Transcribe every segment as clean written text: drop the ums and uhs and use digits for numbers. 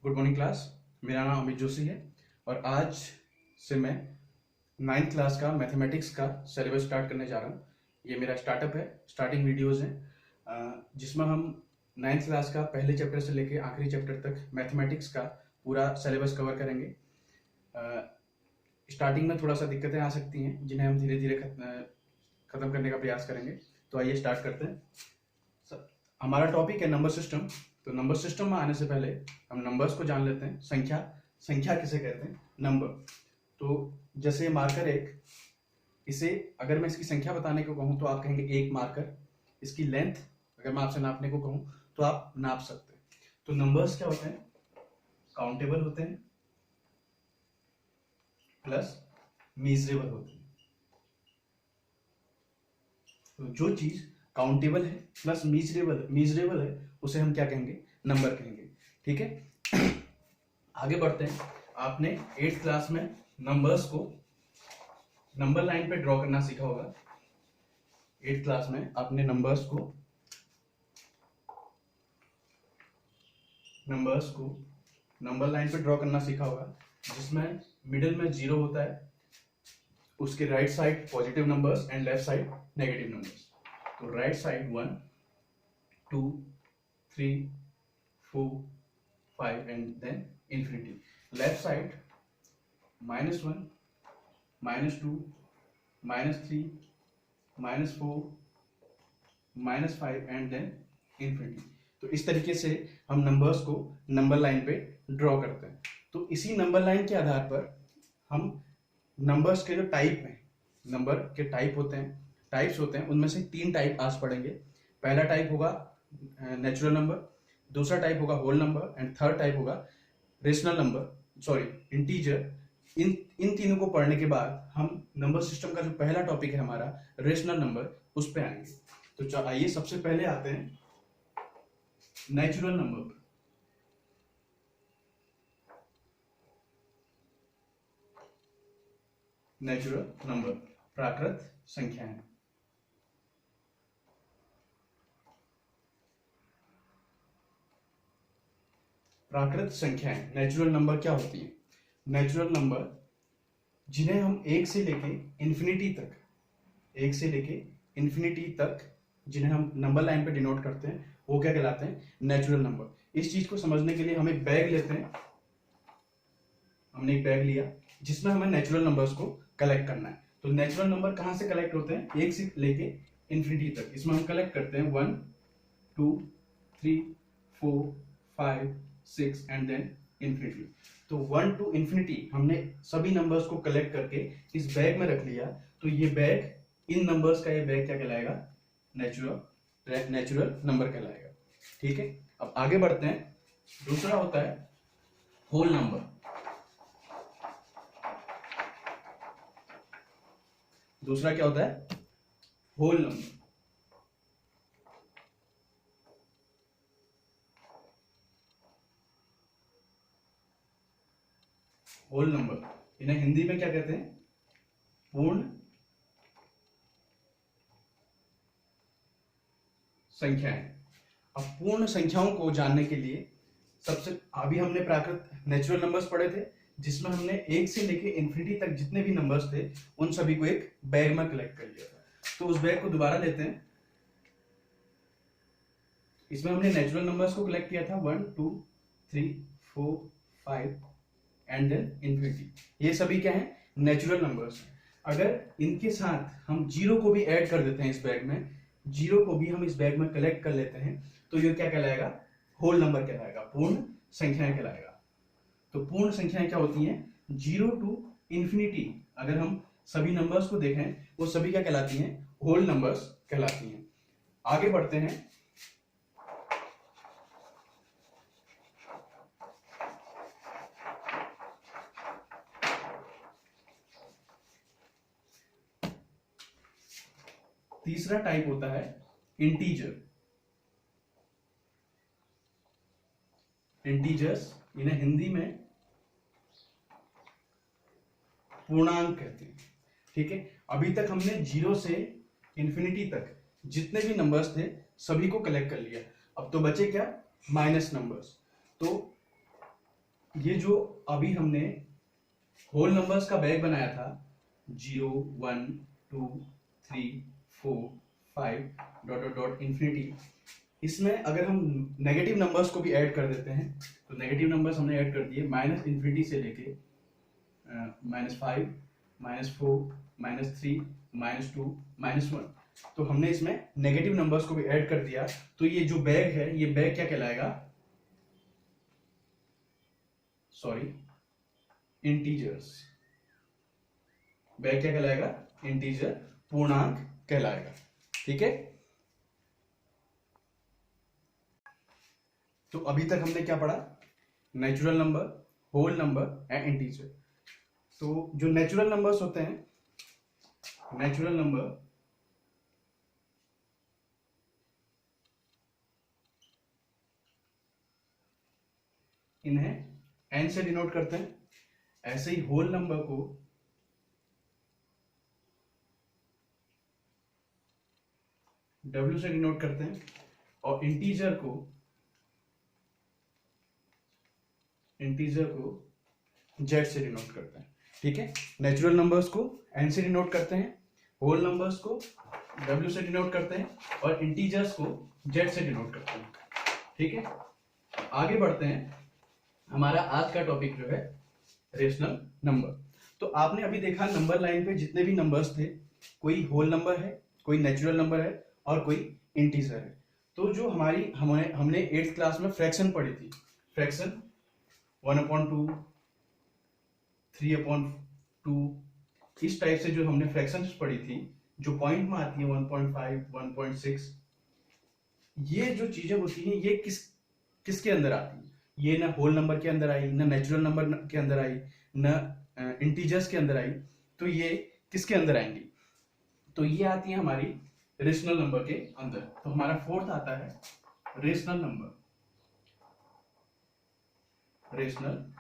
Good morning class. मेरा नाम अमित जोशी है और आज से मैं 9th क्लास का मैथमेटिक्स का सिलेबस स्टार्ट करने जा रहा हूँ। ये मेरा स्टार्टअप है, स्टार्टिंग वीडियोस हैं जिसमें हम 9th क्लास का पहले चैप्टर से लेके आखिरी चैप्टर तक मैथमेटिक्स का पूरा सिलेबस कवर करेंगे। स्टार्टिंग में थोड़ा सा दिक्कतें आ सकती हैं जिन्हें हम धीरे धीरे खत्म करने का प्रयास करेंगे। तो आइए स्टार्ट करते हैं। हमारा टॉपिक है नंबर सिस्टम। तो नंबर सिस्टम में आने से पहले हम नंबर्स को जान लेते हैं। संख्या किसे कहते हैं? नंबर। तो जैसे मार्कर एक, इसे अगर मैं इसकी संख्या बताने को कहूँ तो आप कहेंगे एक मार्कर। इसकी लेंथ अगर मैं आपसे नापने को कहूँ तो आप नाप सकते हैं। तो नंबर्स क्या होते हैं? काउंटेबल होते हैं प्लस मीजरेबल होते हैं। तो जो चीज काउंटेबल है प्लस मीजरेबल है उसे हम क्या कहेंगे? नंबर कहेंगे। ठीक है, आगे बढ़ते हैं। आपने 8th क्लास में नंबर्स को नंबर लाइन पे ड्रॉ करना सीखा होगा। 8th क्लास में आपने नंबर्स को नंबर लाइन पे ड्रॉ करना सीखा होगा, जिसमें मिडिल में 0 होता है, उसके right side positive numbers and left side negative numbers. तो right side 1 2 3 4 5 and then infinity. Left side -1 -2 -3 -4 -5 and then infinity. तो इस तरीके से हम नंबर्स को नंबर लाइन पे ड्रॉ करते हैं। तो इसी नंबर लाइन के आधार पर हम नंबर्स के जो टाइप हैं, नंबर के टाइप्स होते हैं, उनमें से 3 टाइप आज पढ़ेंगे। पहला टाइप होगा नेचुरल नंबर, दूसरा टाइप होगा whole number and third type होगा रेशनल नंबर, इंटीजर। इन तीनों को पढ़ने के बाद हम नंबर सिस्टम का जो पहला टॉपिक है हमारा रेशनल नंबर, उस पे आएंगे। तो आइए सबसे पहले आते हैं नेचुरल नंबर पर। नेचुरल नंबर, प्राकृत संख्याएं। प्राकृत संख्याएं नेचुरल नंबर क्या होती है? नेचुरल नंबर जिन्हें हम 1 से लेके इन्फिनिटी तक जिन्हें हम नंबर लाइन पे डिनोट करते हैं, वो क्या कहलाते हैं? Natural number. इस चीज को समझने के लिए हम एक बैग लेते हैं। हमने एक बैग लिया जिसमें हमें नेचुरल नंबर्स को कलेक्ट करना है। तो नेचुरल नंबर कहां से कलेक्ट होते हैं? 1 से लेके इन्फिनिटी तक। इसमें हम कलेक्ट करते हैं 1 2 3 4 5 6 एंड देन इन्फिनिटी। तो 1 टू इन्फिनिटी हमने सभी नंबर्स को कलेक्ट करके इस बैग में रख लिया। तो ये बैग, इन नंबर्स का ये बैग क्या कहलाएगा? नेचुरल नंबर कहलाएगा। ठीक है, अब आगे बढ़ते हैं। दूसरा होता है होल नंबर। दूसरा क्या होता है? Whole number. होल नंबर इन्हें हिंदी में क्या कहते हैं? पूर्ण संख्याएं। अब पूर्ण संख्याओं को जानने के लिए अभी हमने प्राकृत नेचुरल नंबर्स पढ़े थे, जिसमें हमने 1 से लेके इन्फिनिटी तक जितने भी नंबर्स थे उन सभी को एक बैग में कलेक्ट कर लिया था। तो उस बैग को दोबारा लेते हैं। इसमें हमने नेचुरल नंबर्स को कलेक्ट किया था 1 2 3 4 5 एंड देन इन्फिनिटी। ये सभी क्या है? Natural numbers. अगर इनके साथ हम 0 को भी ऐड कर देते हैं इस बैग में, 0 को भी हम इस बैग में कलेक्ट कर लेते हैं, तो ये क्या कहलाएगा? होल नंबर कहलाएगा, पूर्ण संख्याएं कहलाएगा। तो पूर्ण संख्याएं क्या होती हैं? 0 टू इन्फिनिटी अगर हम सभी नंबर्स को देखें, वो सभी क्या कहलाती हैं? होल नंबर्स कहलाती हैं। आगे बढ़ते हैं। तीसरा टाइप होता है इंटीजर। इंटीजर्स इन्हें हिंदी में पूर्णांक कहते हैं। ठीक है, अभी तक हमने 0 से इन्फिनिटी तक जितने भी नंबर्स थे सभी को कलेक्ट कर लिया। अब तो बचे क्या? Minus numbers. तो ये जो अभी हमने होल नंबर्स का बैग बनाया था 0 1 2 3 4 5 डॉट डॉट डॉट इन्फिनिटी, इसमें अगर हम नेगेटिव नंबर्स को भी ऐड कर देते हैं तो नेगेटिव नंबर्स हमने ऐड कर दिए माइनस इन्फिनिटी से लेके -5 -4 -3 -2 -1, तो हमने इसमें नेगेटिव नंबर्स को भी ऐड कर दिया। तो ये जो बैग है ये बैग क्या कहलाएगा, सॉरी इंटीजर्स, बैग क्या कहलाएगा, इंटीजर, पूर्णांक कहलाएगा। ठीक है, तो अभी तक हमने क्या पढ़ा, natural number, whole number and integer. तो जो नेचुरल नंबर्स होते हैं, नेचुरल नंबर इन्हें n से डिनोट करते हैं, ऐसे ही होल नंबर को w से डिनोट करते हैं और इंटीजर को z से डिनोट करते हैं। ठीक है, नेचुरल नंबर्स को n से डिनोट करते हैं, होल नंबर्स को w से डिनोट करते हैं और इंटीजर्स को z से डिनोट करते हैं। ठीक है, आगे बढ़ते हैं। हमारा आज का टॉपिक जो है रेशनल नंबर। तो आपने अभी देखा नंबर लाइन पे जितने भी नंबर्स थे, कोई होल नंबर है, कोई नेचुरल नंबर है और कोई इंटीजर है। तो जो हमने 8th क्लास में फ्रैक्शन पढ़ी थी, फ्रैक्शन 1/2 3/2, इस टाइप से जो हमने फ्रैक्शंस पढ़ी थी, जो पॉइंट में आती है 1.5 1.6, ये जो चीजें होती हैं ये किसके अंदर आती है, ये ना होल नंबर के अंदर आई, ना नेचुरल नंबर के अंदर आई, ना इंटीजर्स के अंदर आई, तो ये किसके अंदर आएंगी, तो ये आती है हमारी रेशनल नंबर के अंदर। तो हमारा फोर्थ आता है रेशनल नंबर, रेशनल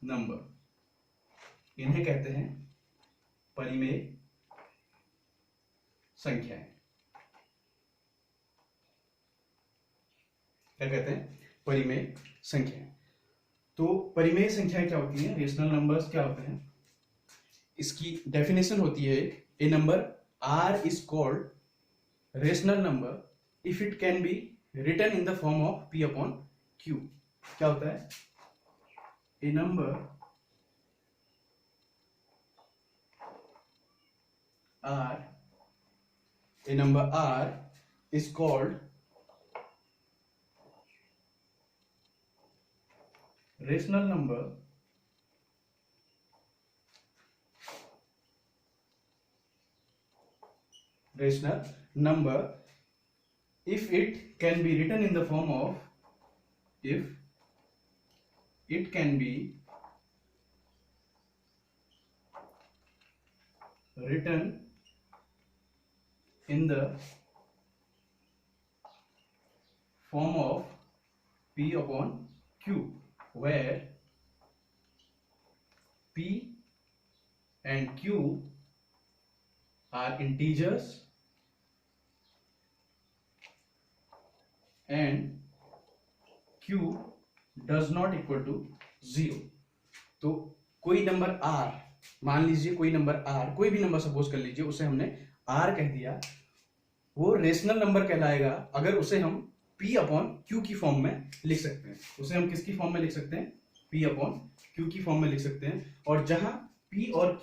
नंबर, इन्हें कहते हैं परिमेय संख्याएं। क्या कहते हैं, परिमेय संख्याएं। तो परिमेय संख्याएं क्या होती हैं, रेशनल नंबर्स क्या होते हैं, इसकी डेफिनेशन होती है, a number r is called rational number if it can be written in the form of p/q। क्या होता है, a number r is called rational number if it can be written in the form of, if it can be written in the form of p/q, where p and q are integers and q does not equal to 0। तो कोई number r, मान लीजिए कोई number r, कोई भी number suppose कर लीजिए, उसे हमने r कह दिया, वो रेशनल नंबर कहलाएगा अगर उसे हम p/q की फॉर्म में लिख सकते हैं। उसे हम किसकी फॉर्म में लिख सकते हैं, p/q की फॉर्म में लिख सकते हैं। और जहां p और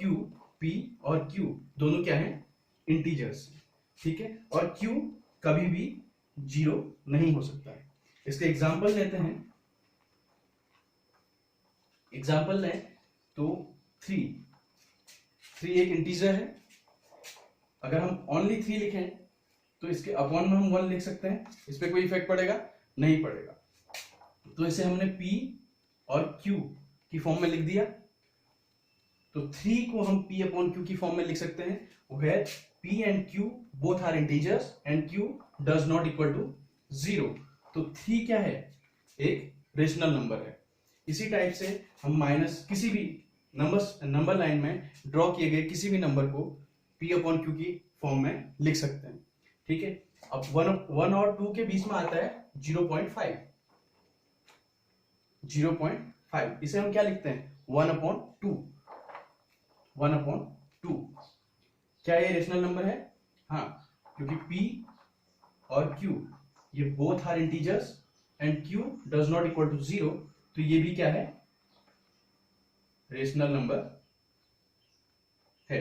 q दोनों क्या हैं, इंटीजर्स। ठीक है, और q कभी भी 0 नहीं हो सकता है। इसके एग्जाम्पल लेते हैं, एग्जाम्पल लें तो 3 एक इंटीजर है, अगर हम ओनली 3 लिखें तो इसके अपॉन में हम 1 लिख सकते हैं, इस पे कोई इफेक्ट पड़ेगा, नहीं पड़ेगा। तो इसे हमने p और q की फॉर्म में लिख दिया, तो 3 को हम p/q की फॉर्म में लिख सकते हैं, where p and q both are integers and q does not equal to 0। तो 3 क्या है, एक रेशनल नंबर है। इसी टाइप से हम माइनस किसी भी नंबर लाइन में ड्रॉ किए गए किसी भी नंबर को p/q की फॉर्म में लिख सकते हैं। ठीक है, अब 1 और 2 के बीच में आता है 0.5, 0.5। इसे हम क्या लिखते हैं 1/2। 1/2 क्या ये रेशनल नंबर है? हाँ, क्योंकि p और q ये both are integers and q does not equal to 0, तो ये भी क्या है? रेशनल नंबर है।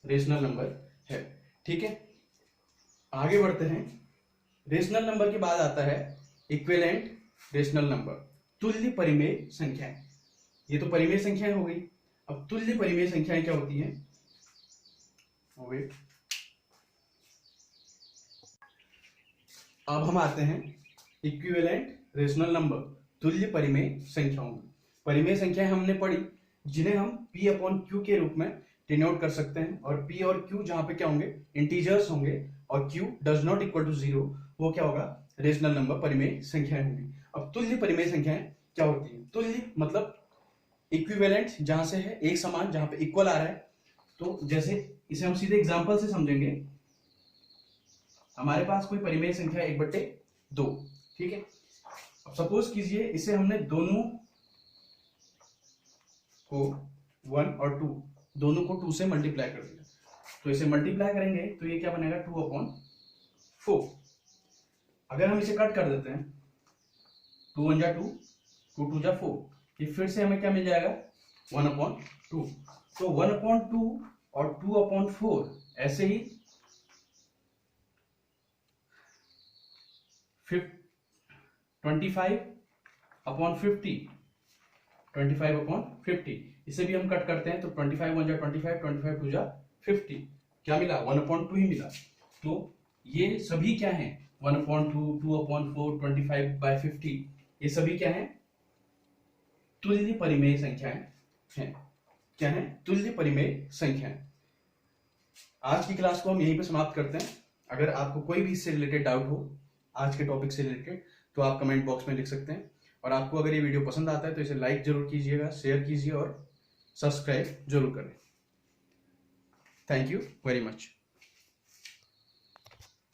रेशनल नंबर है। ठीक है, आगे बढ़ते हैं। रेशनल नंबर के बाद आता है इक्विवेलेंट रेशनल नंबर, तुल्य परिमेय संख्याएं। ये तो परिमेय संख्याएं हो गई। अब तुल्य परिमेय संख्याएं क्या होती हैं? वेट, अब हम आते हैं इक्विवेलेंट रेशनल नंबर, तुल्य परिमेय संख्याओं में। परिमेय संख्याएं हमने पढ़ी जिन्हें हम p/q के रूप में डिनोट कर सकते हैं, और p और q जहां पे क्या होंगे? इंटीजर्स होंगे, और q does not equal to 0, वो क्या होगा? रेशनल नंबर, परिमेय संख्याएं होंगी। अब तुल्य परिमेय संख्याएं क्या होती है? तुल्य मतलब इक्विवेलेंट, जहां से है एक समान, जहां पे इक्वल आ रहा है। तो जैसे इसे हम सीधे एग्जांपल से समझेंगे। हमारे पास कोई परिमेय संख्या 1/2, ठीक है। अब सपोज कीजिए इसे हमने दोनों को 1 और 2 दोनों को 2 से मल्टीप्लाई कर दिया, तो इसे मल्टीप्लाई करेंगे तो ये क्या बनेगा? 2/4। अगर हम इसे कट कर देते हैं, 2 1 जा 2, 2 2 जा 4, ये फिर से हमें क्या मिल जाएगा? 1/2। तो 1/2 और 2/4 ऐसे ही 25/50, 25/50, इसे भी हम कट करते हैं तो 25 1 जा 25, 25 2 जा 50, क्या मिला? 1/2 ही मिला। तो ये सभी क्या है? 1/2, 2/4, 25/50, ये सभी क्या है? तुल्य परिमेय संख्याएं हैं। क्या है? तुल्य परिमेय संख्याएं। आज की क्लास को हम यहीं पे समाप्त करते हैं। अगर आपको कोई भी इससे रिलेटेड डाउट हो, आज के टॉपिक से रिलेटेड, तो आप कमेंट बॉक्स में लिख सकते हैं। और आपको अगर ये वीडियो पसंद आता है तो इसे लाइक जरूर कीजिएगा, शेयर कीजिए और सब्सक्राइब जरूर करें। Thank you very much.